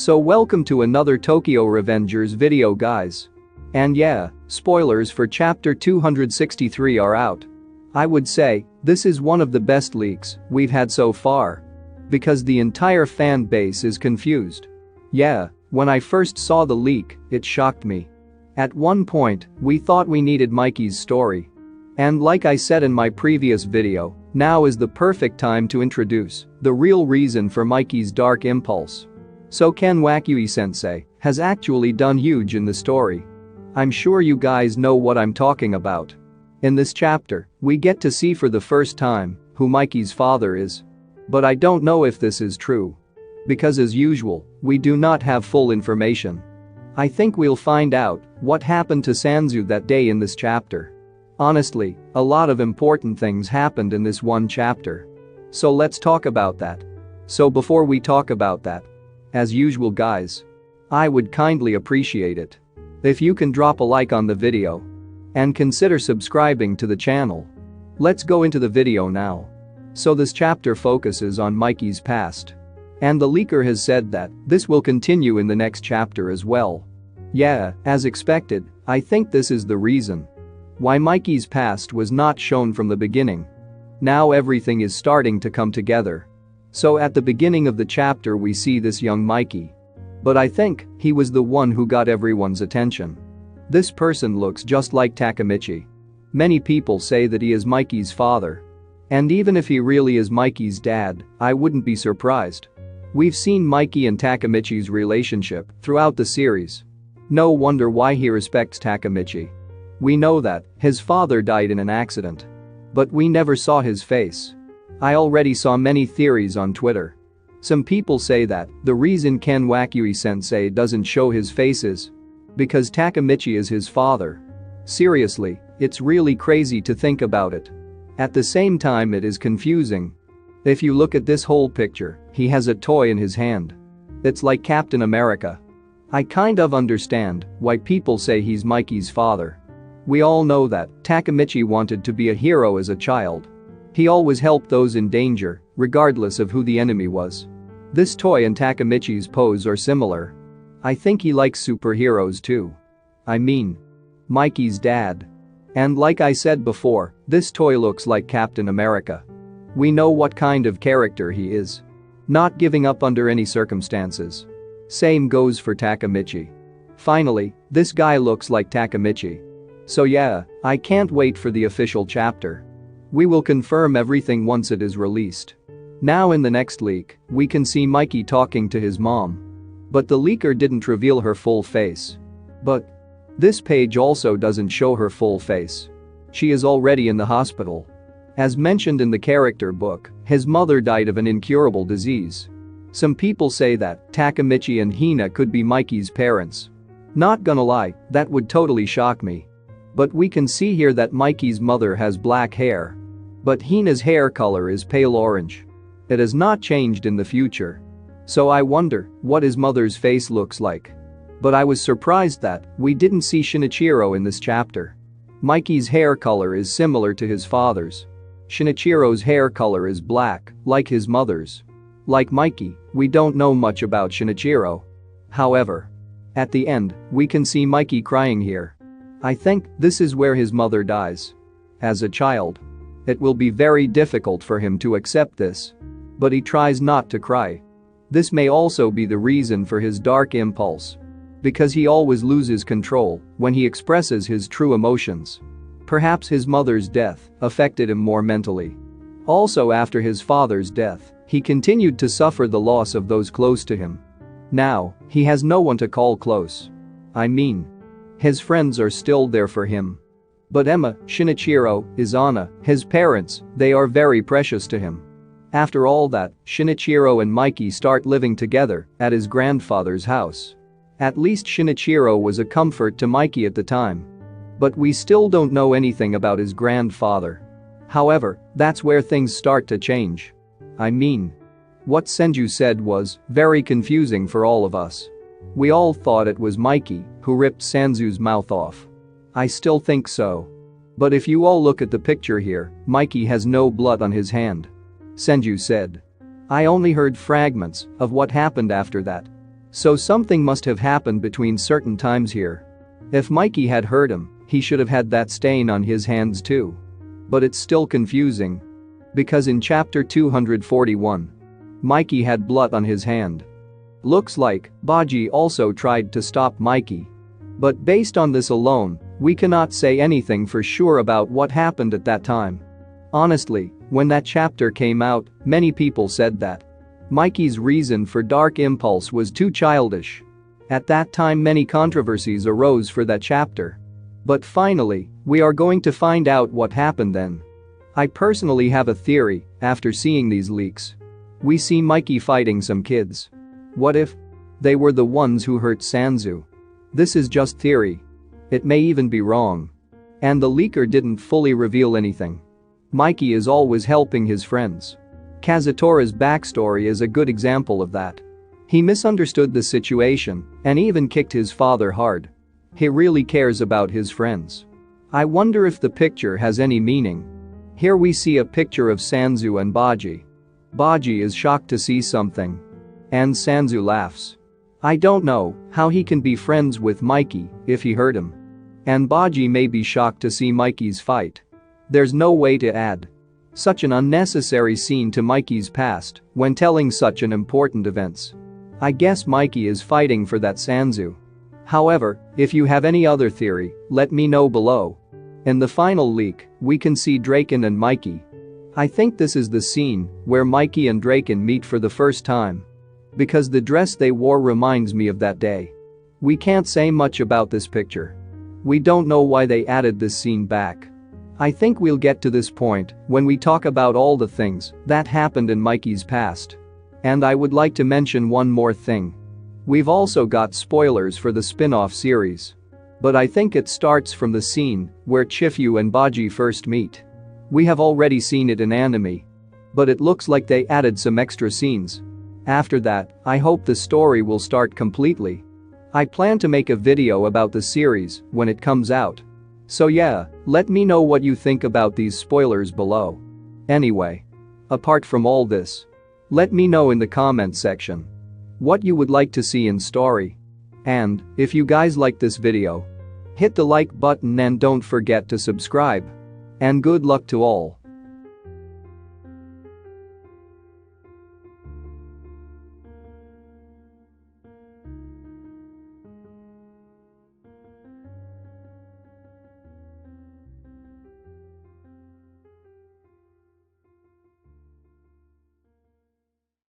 So welcome to another Tokyo Revengers video guys. And yeah, spoilers for chapter 263 are out. I would say, this is one of the best leaks we've had so far. Because the entire fan base is confused. Yeah, when I first saw the leak, it shocked me. At one point, we thought we needed Mikey's story. And like I said in my previous video, now is the perfect time to introduce the real reason for Mikey's dark impulse. So Kanwakui-sensei has actually done huge in the story. I'm sure you guys know what I'm talking about. In this chapter, we get to see for the first time who Mikey's father is. But I don't know if this is true. Because as usual, we do not have full information. I think we'll find out what happened to Sanzu that day in this chapter. Honestly, a lot of important things happened in this one chapter. So let's talk about that. So before we talk about that, as usual guys, I would kindly appreciate it if you can drop a like on the video and consider subscribing to the channel. Let's go into the video now. So this chapter focuses on Mikey's past. And the leaker has said that this will continue in the next chapter as well. Yeah, as expected, I think this is the reason why Mikey's past was not shown from the beginning. Now everything is starting to come together. So at the beginning of the chapter we see this young Mikey. But I think he was the one who got everyone's attention. This person looks just like Takemichi. Many people say that he is Mikey's father. And even if he really is Mikey's dad, I wouldn't be surprised. We've seen Mikey and Takemichi's relationship throughout the series. No wonder why he respects Takemichi. We know that his father died in an accident. But we never saw his face. I already saw many theories on Twitter. Some people say that the reason Kanwakui-sensei doesn't show his face is because Takemichi is his father. Seriously, it's really crazy to think about it. At the same time it is confusing. If you look at this whole picture, he has a toy in his hand. It's like Captain America. I kind of understand why people say he's Mikey's father. We all know that Takemichi wanted to be a hero as a child. He always helped those in danger, regardless of who the enemy was. This toy and Takemichi's pose are similar. I think he likes superheroes too. I mean, Mikey's dad. And like I said before, this toy looks like Captain America. We know what kind of character he is. Not giving up under any circumstances. Same goes for Takemichi. Finally, this guy looks like Takemichi. So yeah, I can't wait for the official chapter. We will confirm everything once it is released. Now in the next leak, we can see Mikey talking to his mom. But the leaker didn't reveal her full face. But this page also doesn't show her full face. She is already in the hospital. As mentioned in the character book, his mother died of an incurable disease. Some people say that Takemichi and Hina could be Mikey's parents. Not gonna lie, that would totally shock me. But we can see here that Mikey's mother has black hair. But Hina's hair color is pale orange. It has not changed in the future. So I wonder what his mother's face looks like. But I was surprised that we didn't see Shinichiro in this chapter. Mikey's hair color is similar to his father's. Shinichiro's hair color is black, like his mother's. Like Mikey, we don't know much about Shinichiro. However, at the end, we can see Mikey crying here. I think this is where his mother dies. As a child, it will be very difficult for him to accept this. But he tries not to cry. This may also be the reason for his dark impulse. Because he always loses control when he expresses his true emotions. Perhaps his mother's death affected him more mentally. Also after his father's death, he continued to suffer the loss of those close to him. Now, he has no one to call close. I mean, his friends are still there for him. But Emma, Shinichiro, Izana, his parents, they are very precious to him. After all that, Shinichiro and Mikey start living together at his grandfather's house. At least Shinichiro was a comfort to Mikey at the time. But we still don't know anything about his grandfather. However, that's where things start to change. I mean, what Senju said was very confusing for all of us. We all thought it was Mikey who ripped Sanzu's mouth off. I still think so. But if you all look at the picture here, Mikey has no blood on his hand. Senju said. I only heard fragments of what happened after that. So something must have happened between certain times here. If Mikey had hurt him, he should have had that stain on his hands too. But it's still confusing. Because in chapter 241, Mikey had blood on his hand. Looks like Baji also tried to stop Mikey. But based on this alone, we cannot say anything for sure about what happened at that time. Honestly, when that chapter came out, many people said that Mikey's reason for dark impulse was too childish. At that time many controversies arose for that chapter. But finally, we are going to find out what happened then. I personally have a theory after seeing these leaks. We see Mikey fighting some kids. What if they were the ones who hurt Sanzu? This is just theory. It may even be wrong. And the leaker didn't fully reveal anything. Mikey is always helping his friends. Kazutora's backstory is a good example of that. He misunderstood the situation and even kicked his father hard. He really cares about his friends. I wonder if the picture has any meaning. Here we see a picture of Sanzu and Baji. Baji is shocked to see something. And Sanzu laughs. I don't know how he can be friends with Mikey if he hurt him. And Baji may be shocked to see Mikey's fight. There's no way to add such an unnecessary scene to Mikey's past when telling such an important events. I guess Mikey is fighting for that Sanzu. However, if you have any other theory, let me know below. In the final leak, we can see Draken and Mikey. I think this is the scene where Mikey and Draken meet for the first time. Because the dress they wore reminds me of that day. We can't say much about this picture. We don't know why they added this scene back. I think we'll get to this point when we talk about all the things that happened in Mikey's past. And I would like to mention one more thing. We've also got spoilers for the spin-off series. But I think it starts from the scene where Chifu and Baji first meet. We have already seen it in anime. But it looks like they added some extra scenes. After that, I hope the story will start completely. I plan to make a video about the series when it comes out. So yeah, let me know what you think about these spoilers below. Anyway, apart from all this, let me know in the comment section what you would like to see in story. And if you guys like this video, hit the like button and don't forget to subscribe. And good luck to all.